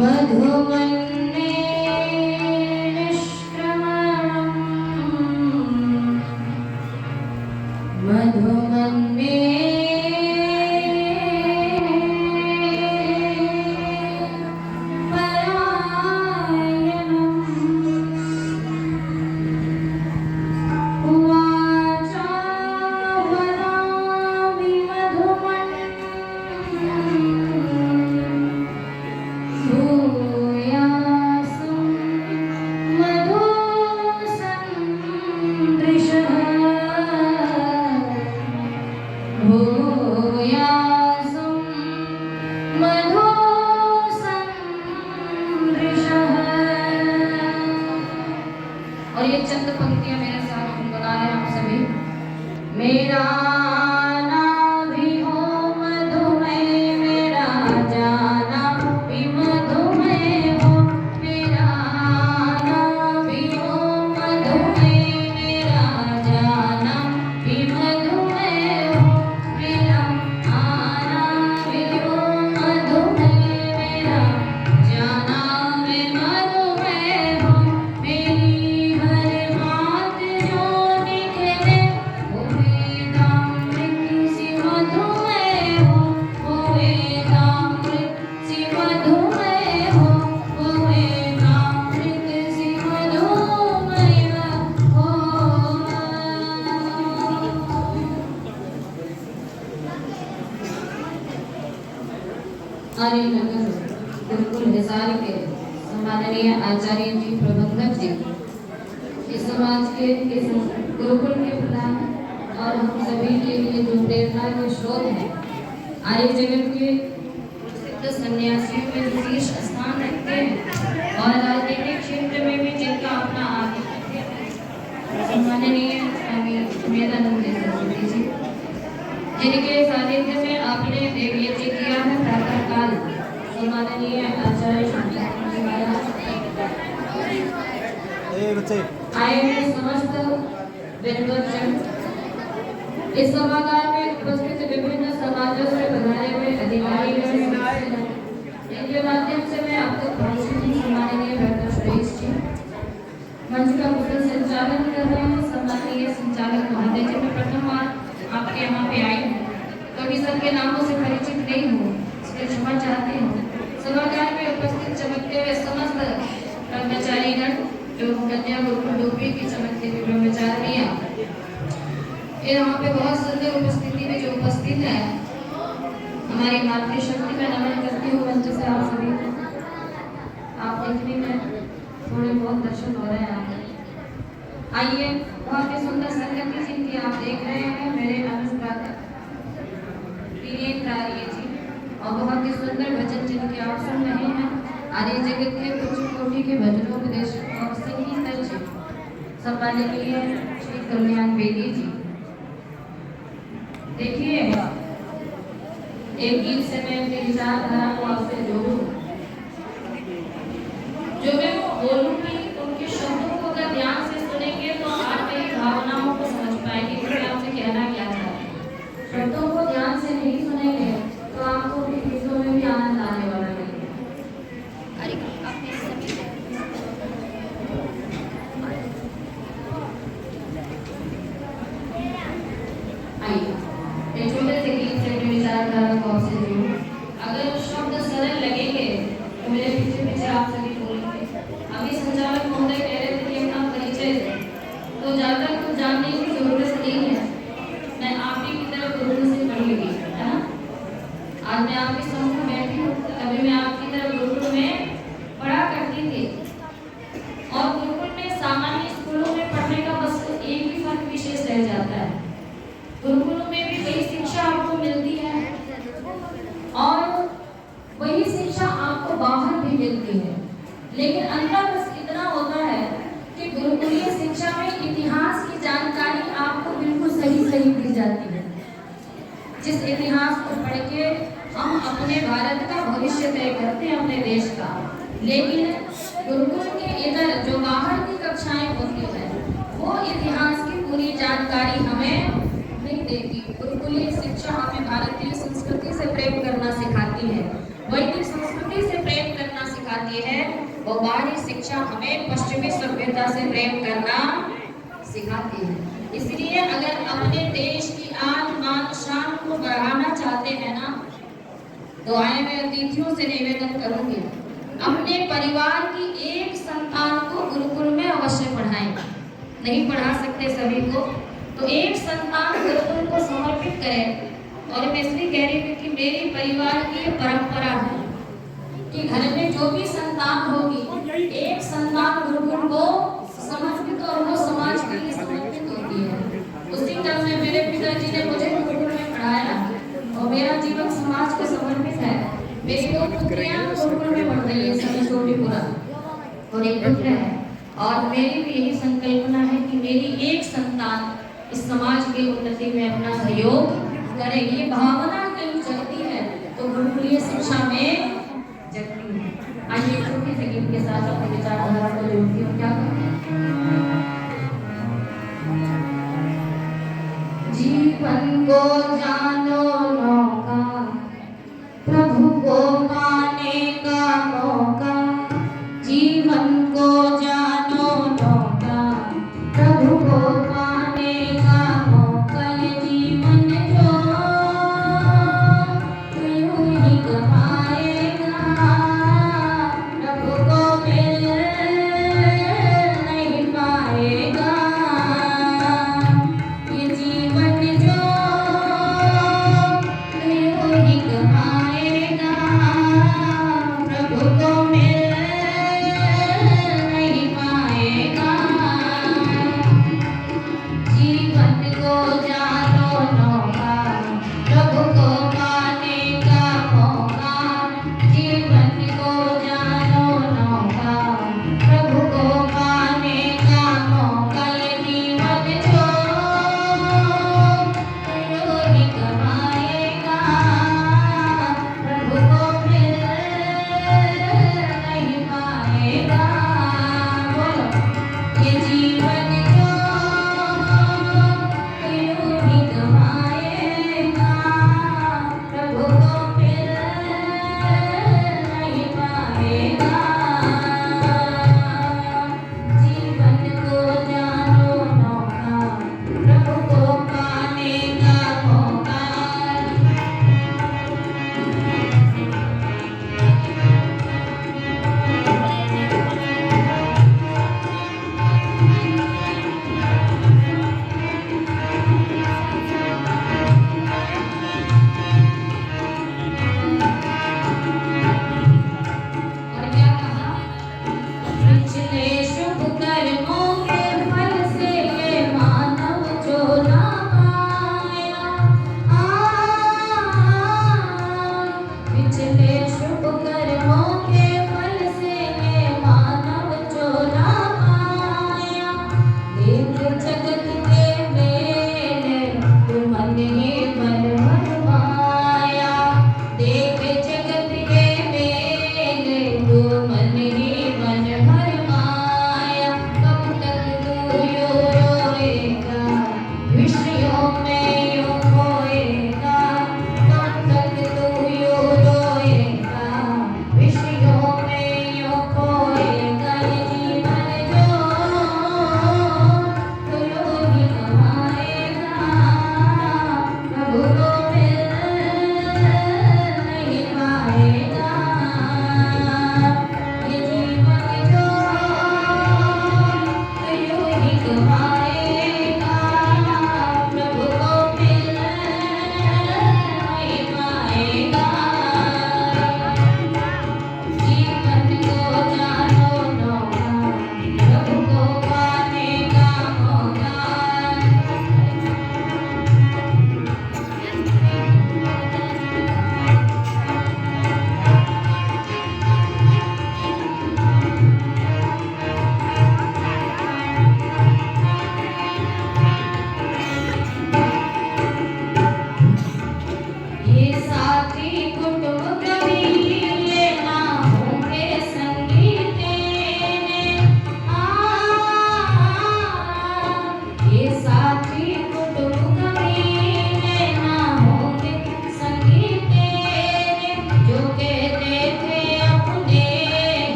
मधुमन्ने निष्क्रमणम् मधुमन्ने और ये चंद पंक्तियां मेरे साथ गुनगुना रहे हैं आप सभी। मेरा नाभि हो मधुमय, मेरा जाना भी मधुमय हो। मेरा नाभि हो मधुमय, मेरा जाना भी मधुमय हो। मेरा आना भी हो मधुमय, मेरा जाना भी मधुमय हो। मेरी आर्य नगर गुरुकुल हिसार के सम्माननीय आचार्य जी, प्रबंधक जी, इस समाज के इस गुरुकुल के प्रधान और हम सभी के लिए जो प्रेरणा के स्रोत हैं, आर्य जगत के प्रसिद्ध सन्यासियों में जो शीर्ष स्थान रखते हैं और राजनीतिक क्षेत्र में भी जिनका अपना आधिपत्य है, सम्माननीय स्वामी सुमेधानंद सरस्वती जी, जिनके सानिध्य में आपने देवयज्ञ किया है प्रातःकाल, सम्माननीय आचार्य आए हैं समस्त विद्वज्जन। इस सभागार में उपस्थित विभिन्न समाजों से पधारे हुए अधिकारीगण, इनके माध्यम से मैं आपको पहुंची सम्माननीय भरत सुरेश जी, मंच का कुशल संचालन कर रहे हैं सम्माननीय संचालक महोदय जी। मैं प्रथम बार आपके यहाँ पे आई हूँ, कभी सबके नामों से परिचित नहीं हूँ, इसलिए क्षमा चाहती हूँ। सभागार में उपस्थित चमकते हुए समस्त कर्मचारीगण, जो कन्या गुरुकुल डोबी की चमकती हुई ब्रह्मचारियाँ, यहाँ पे बहुत सुंदर उपस्थिति में जो उपस्थित है, हमारी मातृशक्ति का नमन करती हूँ मंच से आप सभी। आप देखने में थोड़े बहुत दर्शन हो रहे हैं आप। आइए, बहुत ही सुंदर संगति जिनकी आप देख रहे हैं, मेरे अनुस्प्राता जी, और बहुत ही सुंदर भजन जिनके आप सुन रहे हैं, आर्य जगत के उच्च कोटि के भजनोपदेशक और संगीत जी, सम्माननीय श्री कल्याण बेदी जी। देखिए, एक गीत से मैं अपनी विचारधारा को आपसे जोड़ूं, जो मैं बोलूंगी उनके शब्दों को अगर ध्यान से सुनेंगे तो आप मेरी भावनाओं को समझ पाएंगे कि मैं आपसे कहना क्या चाहती हूँ। शब्दों को ध्यान से नहीं सुनेंगे तो आपको उनके गीतों में भी आनंद आने वाला नहीं है। आइए, एक छोटे से गीत से अपनी विचारधारा को आपसे जोड़ूं। अगर शब्द सरल लगेंगे तो मेरे पीछे पीछे आप सभी बोलेंगे। अभी संचालक महोदय कह रहे थे कि अपना परिचय तो ज्यादा कुछ जानने की जरूरत नहीं है, मैं आप ही की तरह गुरुकुल से पढ़ लगी, है ना। आज मैं आपके सामने बैठी हूँ, तभी मैं आपकी तरह गुरुकुल में पढ़ा करती थी। और गुरुकुल में सामान्य स्कूलों में पढ़ने का बस एक ही फर्क विशेष रह जाता है, गुरुकुलों में भी वही शिक्षा आपको मिलती है और वही शिक्षा आपको बाहर भी मिलती है, लेकिन अंतर बस इतना होता है कि गुरुकुलीय शिक्षा में इतिहास की जानकारी आपको बिल्कुल सही सही दी जाती है, जिस इतिहास को पढ़ के हम अपने भारत का भविष्य तय करते हैं, अपने देश का। लेकिन गुरुकुल के इधर जो बाहर की कक्षाएं होती है, वो इतिहास की पूरी जानकारी हमें नहीं देती। गुरुकुलीय शिक्षा हमें भारतीय संस्कृति से प्रेम करना सिखाती है, वैदिक संस्कृति से प्रेम करना सिखाती है। सिखाती है, वो बाहरी शिक्षा हमें पश्चिमी सभ्यता से प्रेम करना सिखाती है। इसलिए अगर अपने देश की आन मान शान को बढ़ाना चाहते हैं ना, तो आए मैं अतिथियों से निवेदन करूंगी, अपने परिवार की एक संतान को गुरुकुल में अवश्य पढ़ाएं। नहीं पढ़ा सकते सभी को, तो एक संतान गुरुकुल को समर्पित करें। और मैं इसलिए कह रही थी कि मेरी परिवार की परंपरा है कि घर में जो भी संतान होगी, एक संतान गुरुकुल को समर्पित, और वो समाज के लिए समर्पित होती है। उसी क्रम में मेरे पिताजी ने मुझे गुरुकुल में पढ़ाया और मेरा जीवन समाज को समर्पित है। मेरी दो पुत्रियां गुरुकुल में पढ़ रही है, सभी छोटीपुरा, और एक पुत्र है। और मेरी भी यही संकल्पना है कि मेरी एक संतान इस समाज की उन्नति में अपना सहयोग करे। ये भावना कहीं जगती है तो गुरुकुलीय शिक्षा में जगती है। आइए एक छोटे से गीत के साथ अपने विचारधारा को जोड़ती हूँ। क्या जीवन को जानो नौका, प्रभु को पाने का मौका। जीवन को जानो नौका, प्रभु को पाने का मौका। ये जीवन जो यूं ही कमाएगा, प्रभु को मिल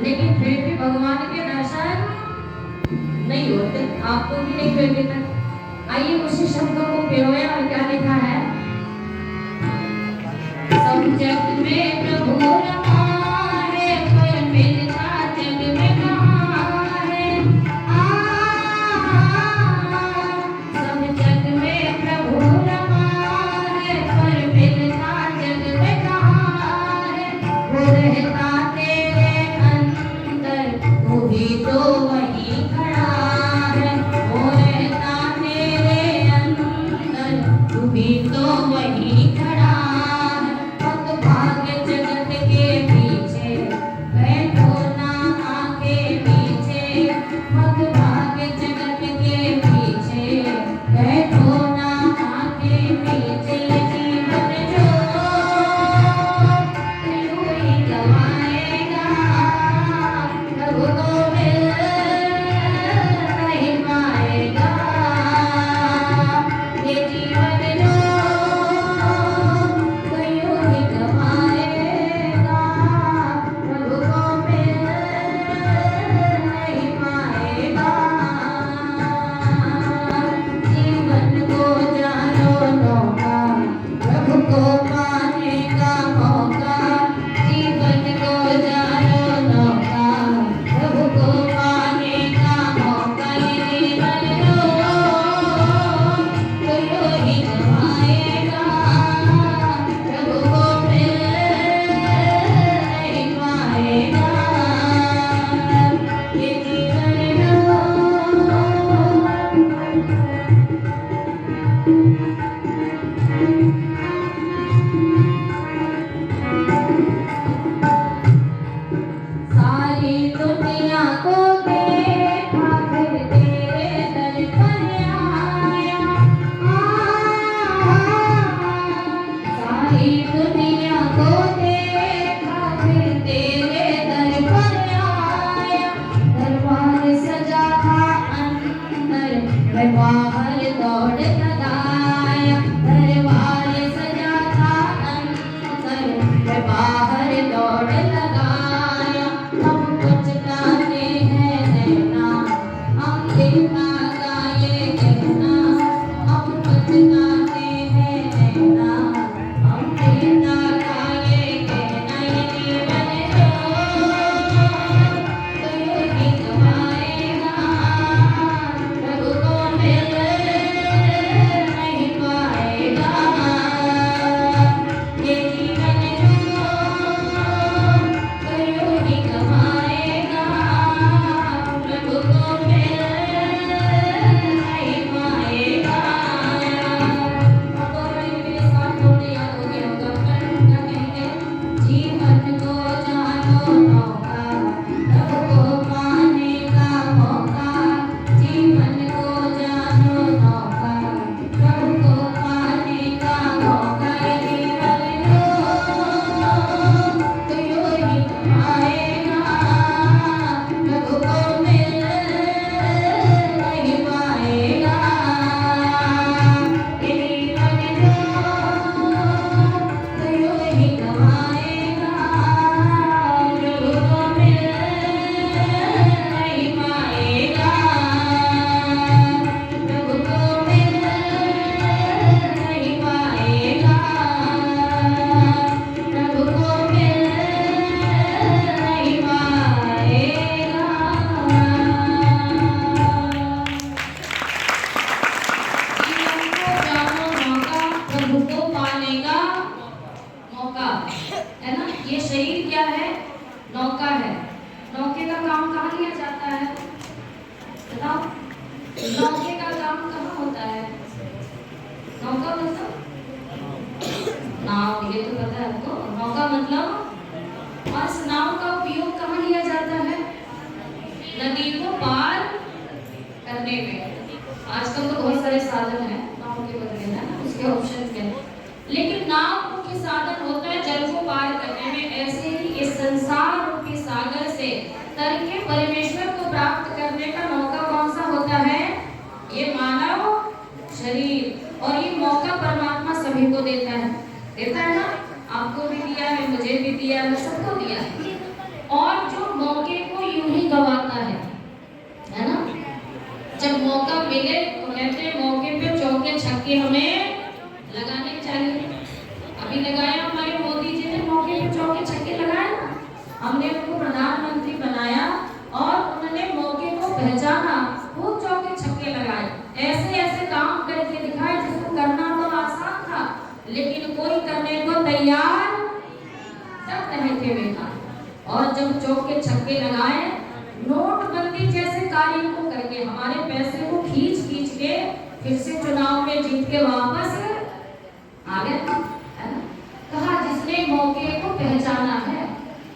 लेकिन फिर भी भगवान के दर्शन नहीं होते, आपको भी नहीं हुए अभी तक। आइए उसी शब्दों को पिरोया और क्या लिखा है। सब जग में प्रभु रमा है, पर मिलता जग में कहाँ है। सब जग में प्रभु रमा है, पर मिलता जग में कहाँ है। वो रहता तेरे अंदर, वो भी तो वही खड़ा है। वो रहता तेरे अंदर, वो भी तो वही खड़ा है। मत भाग जगत के पीछे, बैठो ना आगे पीछे। मत भाग जगत के पीछे, बैठो ना आगे पीछे। जीवन जो यूं ही गवाएगा, प्रभु को मिल नहीं पाएगा। ये जीवन जो यूं ही गवाएगा, प्रभु को मिल नहीं पाएगा। जीवन को जानो नौका, प्रभु को पाने का मौका। जीवन को जानो नौका, प्रभु को पाने का मौका। ये जीवन जो यूं ही गवाएगा, प्रभु को मिल नहीं पाएगा। ये जीवन सारी दुनिया को देखा, फिर तेरे दर पर आया। सारी दुनिया को देखा, फिर तेरे दर पर आया। दरबार सजा था अंदर, मैं बाहर दौड़ लगाया। दरबार सजा था अंदर, मैं बाहर दौड़ लगाया। हम पछताते हैं नैना, हम देखना का ये कहना। हम पछताते हैं नैना, हम देखना का ये कहना। ये जीवन जो यूं ही गवाएगा, प्रभु को मिल नहीं पाएगा। ये जीवन जो यूं ही गवाएगा, प्रभु को मिल नहीं पाएगा। अब मेरे साथ थोड़े याद हो गया होगा, पर क्या कहेंगे। जीवन को जानो नौका, प्रभु को पाने का मौका। जीवन को जानो नौका, प्रभु को पाने का मौका। ये जीवन जो यूं ही गवाएगा, प्रभु को मिल नहीं पाएगा। ये जीवन जो यूं ही गवाएगा, प्रभु को मिल नहीं पाएगा। प्रभु को मिल नहीं पाएगा, प्रभु को मिल नहीं पाएगा। जीवन को जानो नौका, प्रभु को पाने का मौका, है ना। ये शरीर क्या है? नौका है। नौके का काम कहाँ लिया जाता है? बताओ, नौके का काम कहाँ होता है? नौका मतलब नाव, ये तो पता है आपको। नौका मतलब, और इस नाव का उपयोग कहाँ लिया जाता है? नदी को पार करने में। आजकल तो बहुत सारे साधन हैं नाव के बदले, है ना, उसके ऑप्शन में। लेकिन नाव मुख्य साधन होता है जल को पार करने में। ऐसे ही इस संसार रूपी सागर से तर के परमेश्वर को प्राप्त करने का मौका कौन सा होता है? ये मानव शरीर। और ये मौका परमात्मा सभी को देता है ना। आपको भी दिया है, मुझे भी दिया है, सबको दिया है। और जो मौके को यूं ही गवाता है ना, जब मौका मिले तो कहते हैं मौके पे चौके छक्के हमें लगाने चाहिए। अभी लगाया हमारे मोदी जी ने, मौके पे चौके छक्के लगाए ना, हमने उनको प्रधानमंत्री बनाया और उन्होंने मौके को पहचाना, खूब चौके छक्के लगाए, ऐसे ऐसे काम करके दिखाए जिसको करना तो आसान था लेकिन कोई करने को तैयार तब नहीं थे बेटा। और जब चौके छक्के लगाए, नोटबंदी जैसे कार्य को करके हमारे पैसे को खींच खींच के फिर से चुनाव में जीत के वापस आ गए, है ना। कहा जिसने मौके को पहचाना है,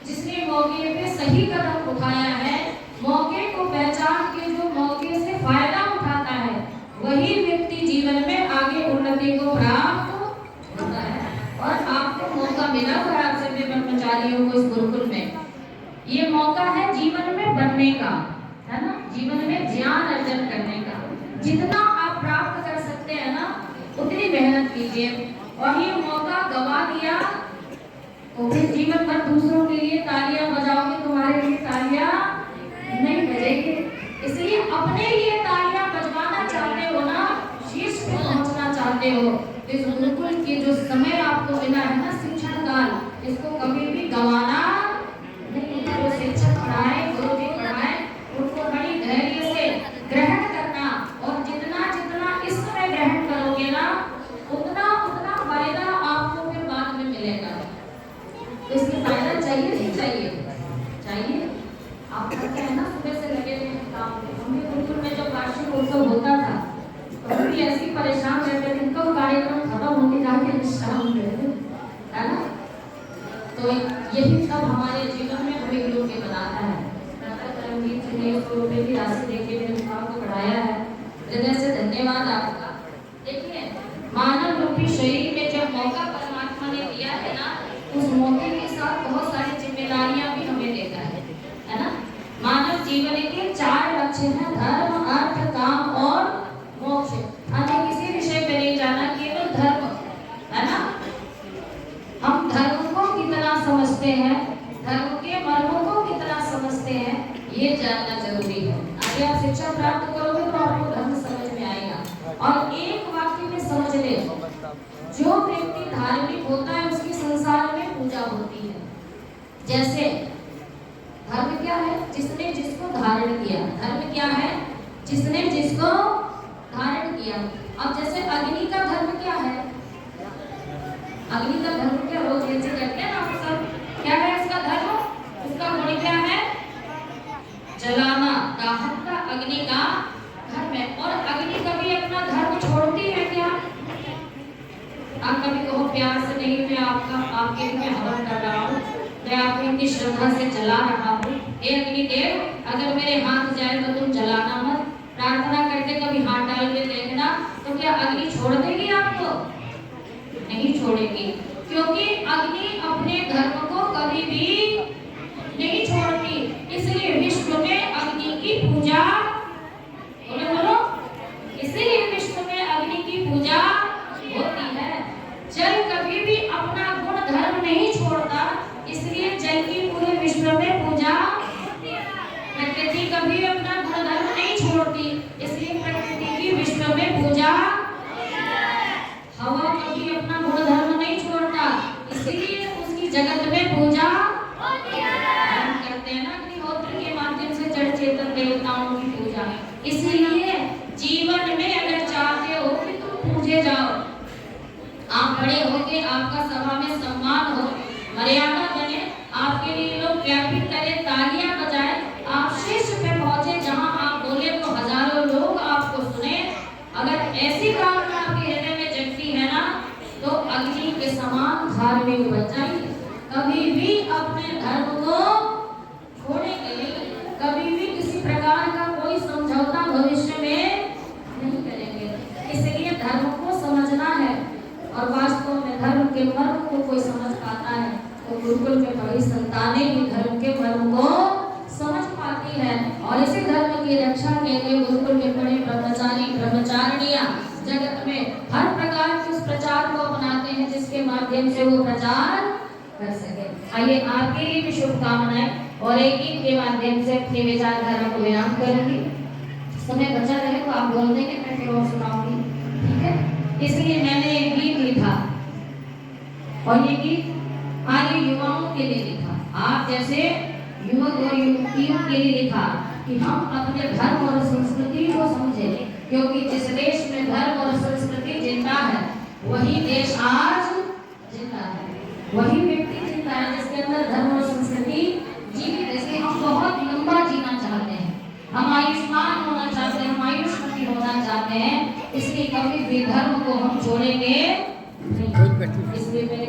जिसने मौके पे सही कदम उठाया है, मौके को पहचान के जो मौके से फायदा उठाता है, वही व्यक्ति जीवन में आगे उन्नति को प्राप्त होता है। और आपको मौका मिला हुआ आप सभी कर्मचारियों को इस गुरुकुल में, ये मौका है जीवन में बनने का, है ना, जीवन में ज्ञान अर्जन करने का। जितना आप प्राप्त कर सकते हैं ना उतनी मेहनत कीजिए। और ये मौका गवा दिया तो फिर जीवन भर दूसरों के लिए तालियां बजाओगे, तुम्हारे लिए तालियां नहीं बजेगी। इसलिए अपने लिए तालियां बजवाना चाहते हो ना, शीर्ष पे पहुंचना चाहते हो, तो इस गुरुकुल के जो समय आपको मिला है ना, शिक्षण काल, इसको कभी भी गवाना नहीं। जो शिक्षक पढ़ाए, गुरु जी पढ़ाए, उनको बड़ी धैर्य से ग्रहण करना, और जितना जितना इस समय ग्रहण करोगे ना उतना उतना फायदा आपको फिर बाद में मिलेगा। तो इसमें फायदा चाहिए नहीं चाहिए? चाहिए। आप करते हैं ना, सुबह से लगे हुए हैं काम में। हमने गुरुकुल में जब वार्षिक उत्सव होता था तो हम भी ऐसी परेशान रहते थे, कब कार्यक्रम खत्म होने जाके विश्राम लेते, है ना। तो यही सब हमारे जीवन में हमें योग्य बनाता है। करमजीत जी ने उसको रुपये की राशि देके मेरे मुकाम को बढ़ाया है, हृदय से धन्यवाद आपका। देखिए मानव रूपी शरीर में जब मौका परमात्मा ने दिया है ना, उस मौके के साथ बहुत सारी जिम्मेदारियां भी हमें देता है ना। मानव जीवन के 4 लक्ष्य हैं, धर्म, अर्थ, काम और मोक्ष। अन्य किसी विषय पे नहीं जाना, केवल धर्म, है ना। हम धर्म को कितना समझते हैं, धर्म के मर्मों को कितना समझते हैं, ये जानना जरूरी है। आगे आप शिक्षा प्राप्त करोगे तो आपको धर्म समझ में आएगा। और एक वाक्य में समझ ले, जो व्यक्ति धार्मिक होता है उसकी संसार में पूजा होती है। जैसे धर्म क्या है? जिसने जिसको धारण किया। धर्म क्या है? जिसने जिसको धारण किया। अब जैसे अग्नि का धर्म क्या है? अग्नि का धर्म क्या? रोज ऐसे करते हैं ना आप सब, क्या है इसका धर्म? उसका गुण क्या है? जलाना। दाहक का अग्नि का धर्म है। और अग्नि कभी अपना धर्म छोड़ती है क्या? आप कभी कहो प्यार से नहीं, मैं आपके लिए हवन कर रहा हूँ, मैं आपकी श्रद्धा से जला रहा हूँ, हे अग्निदेव अगर मेरे हाथ जाए तो तुम जलाना मत। प्रार्थना करके कभी हाथ डाल के देखना, तो क्या अग्नि छोड़ देगी आपको? नहीं छोड़ेगी, क्योंकि अग्नि अपने धर्म को कभी भी नहीं छोड़ती। इसलिए विश्व में अग्नि की पूजा, बोलो बोलो, इसलिए विश्व में अग्नि की पूजा होती है। जल कभी भी अपना गुण धर्म नहीं छोड़ता, इसलिए जल की पूरे विश्व में पूजा होती है। प्रकृति कभी अपना गुण धर्म नहीं छोड़ती, इसलिए प्रकृति की विश्व में पूजा होती है। हवा कभी अपना गुण धर्म नहीं छोड़ता, इसलिए उसकी जगत में पूजा होती है। हम करते हैं ना अग्निहोत्र के माध्यम से जड़ चेतन देवताओं की पूजा। इसलिए जीवन में अगर चाहते हो कि तुम पूजे जाओ, आप बड़े होके आपका सभा में सम्मान हो, मर्यादा बने, आपके लिए लोग क्लैपिंग करें, तालियां बजाएं, आप शीर्ष पे पहुंचे जहां आप बोले तो हजारों लोग आपको सुने। अगर ऐसी भावना आपके हृदय में जगती है ना, तो अग्नि के समान धार्मिक बन जाइए। कभी भी अपने धर्म को छोड़ेंगे नहीं, कभी भी किसी प्रकार का कोई समझौता भविष्य में नहीं करेंगे। इसलिए धर्म को समझना है, और वास्तव में धर्म के मर्म को कोई समझ पाता है तो गुरुकुल में बड़ी संतानें भी धर्म के मर्म को समझ पाती है। और इसी धर्म की रक्षा के लिए गुरुकुल के बड़े ब्रह्मचारी ब्रह्मचारिणियां जगत में हर प्रकार के उस प्रचार को अपनाते हैं जिसके माध्यम से वो प्रचार कर सके। आइए आपके लिए भी शुभकामनाएं और एक गीत के माध्यम से अपनी विचारधारा को बयान करूंगी। समय बचा रहे तो आप बोल देंगे, मैं फिर और सुनाऊंगी, ठीक है। इसलिए मैंने एक गीत लिखा और ये गीत आज युवाओं के लिए लिखा, आप जैसे युवक और युवतियों के लिए लिखा कि हम अपने धर्म और संस्कृति को समझें, क्योंकि जिस देश में धर्म और संस्कृति जिंदा है वही देश आज जिंदा है, वही व्यक्ति जिंदा है जिसके अंदर धर्म और संस्कृति जीवित है। इसलिए हम बहुत लंबा जीना चाहते हैं, हम आयुष्मान होना चाहते हैं, हम आयुष्मती होना चाहते हैं, इसलिए कभी भी धर्म को हम छोड़ेंगे नहीं। इसलिए मेरे